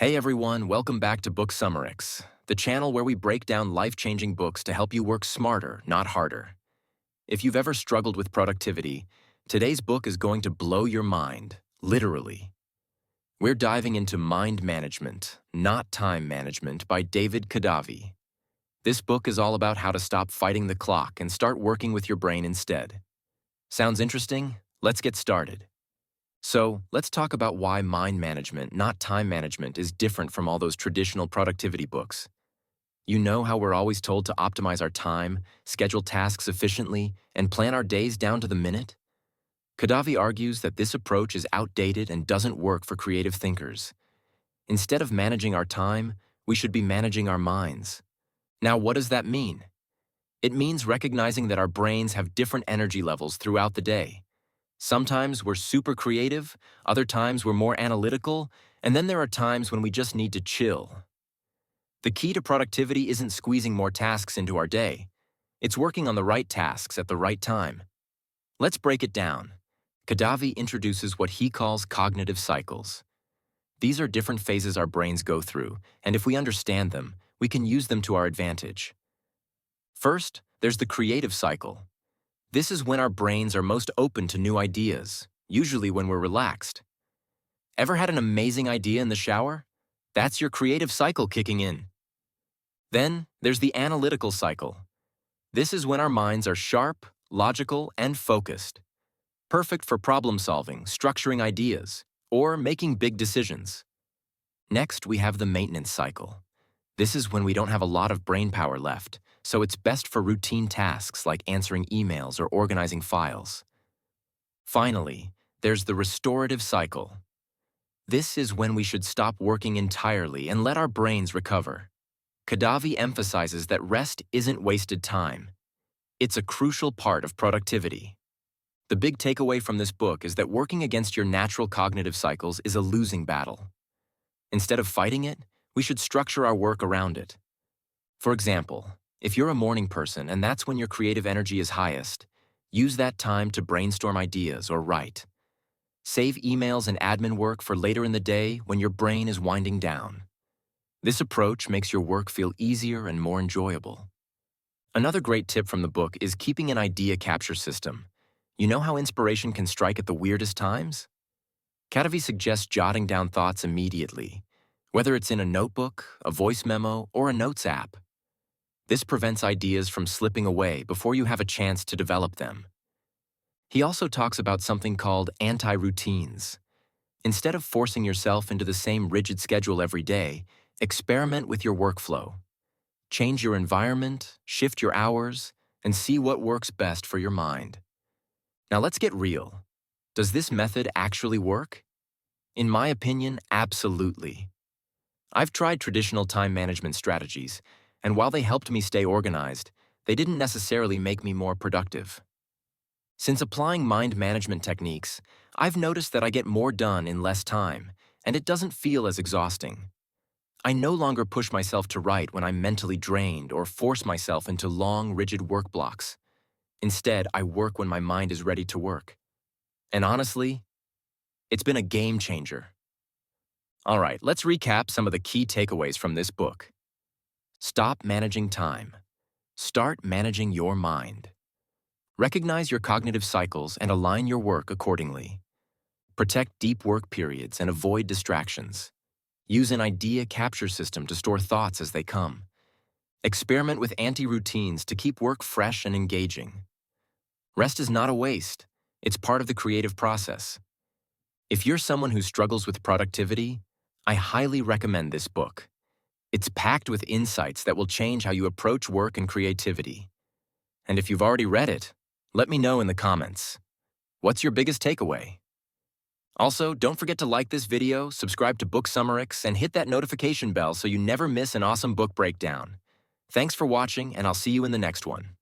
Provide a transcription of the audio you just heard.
Hey everyone, welcome back to Book Summarix, the channel where we break down life-changing books to help you work smarter, not harder. If you've ever struggled with productivity, today's book is going to blow your mind, literally. We're diving into Mind Management, Not Time Management by David Kadavy. This book is all about how to stop fighting the clock and start working with your brain instead. Sounds interesting? Let's get started. So, let's talk about why mind management, not time management, is different from all those traditional productivity books. You know how we're always told to optimize our time, schedule tasks efficiently, and plan our days down to the minute? Kadavy argues that this approach is outdated and doesn't work for creative thinkers. Instead of managing our time, we should be managing our minds. Now, what does that mean? It means recognizing that our brains have different energy levels throughout the day. Sometimes we're super creative, other times we're more analytical, and then there are times when we just need to chill. The key to productivity isn't squeezing more tasks into our day. It's working on the right tasks at the right time. Let's break it down. Kadavy introduces what he calls cognitive cycles. These are different phases our brains go through, and if we understand them, we can use them to our advantage. First, there's the creative cycle. This is when our brains are most open to new ideas, usually when we're relaxed. Ever had an amazing idea in the shower? That's your creative cycle kicking in. Then, there's the analytical cycle. This is when our minds are sharp, logical, and focused. Perfect for problem solving, structuring ideas, or making big decisions. Next, we have the maintenance cycle. This is when we don't have a lot of brain power left, so it's best for routine tasks like answering emails or organizing files. Finally, there's the restorative cycle. This is when we should stop working entirely and let our brains recover. Kadavy emphasizes that rest isn't wasted time. It's a crucial part of productivity. The big takeaway from this book is that working against your natural cognitive cycles is a losing battle. Instead of fighting it, we should structure our work around it. For example, if you're a morning person and that's when your creative energy is highest, use that time to brainstorm ideas or write. Save emails and admin work for later in the day when your brain is winding down. This approach makes your work feel easier and more enjoyable. Another great tip from the book is keeping an idea capture system. You know how inspiration can strike at the weirdest times? Kadavy suggests jotting down thoughts immediately, whether it's in a notebook, a voice memo, or a notes app. This prevents ideas from slipping away before you have a chance to develop them. He also talks about something called anti-routines. Instead of forcing yourself into the same rigid schedule every day, experiment with your workflow. Change your environment, shift your hours, and see what works best for your mind. Now let's get real. Does this method actually work? In my opinion, absolutely. I've tried traditional time management strategies, and while they helped me stay organized, they didn't necessarily make me more productive. Since applying mind management techniques, I've noticed that I get more done in less time, and it doesn't feel as exhausting. I no longer push myself to write when I'm mentally drained or force myself into long, rigid work blocks. Instead, I work when my mind is ready to work. And honestly, it's been a game changer. All right, let's recap some of the key takeaways from this book. Stop managing time. Start managing your mind. Recognize your cognitive cycles and align your work accordingly. Protect deep work periods and avoid distractions. Use an idea capture system to store thoughts as they come. Experiment with anti-routines to keep work fresh and engaging. Rest is not a waste. It's part of the creative process. If you're someone who struggles with productivity, I highly recommend this book. It's packed with insights that will change how you approach work and creativity. And if you've already read it, let me know in the comments. What's your biggest takeaway? Also, don't forget to like this video, subscribe to Book Summarix, and hit that notification bell so you never miss an awesome book breakdown. Thanks for watching, and I'll see you in the next one.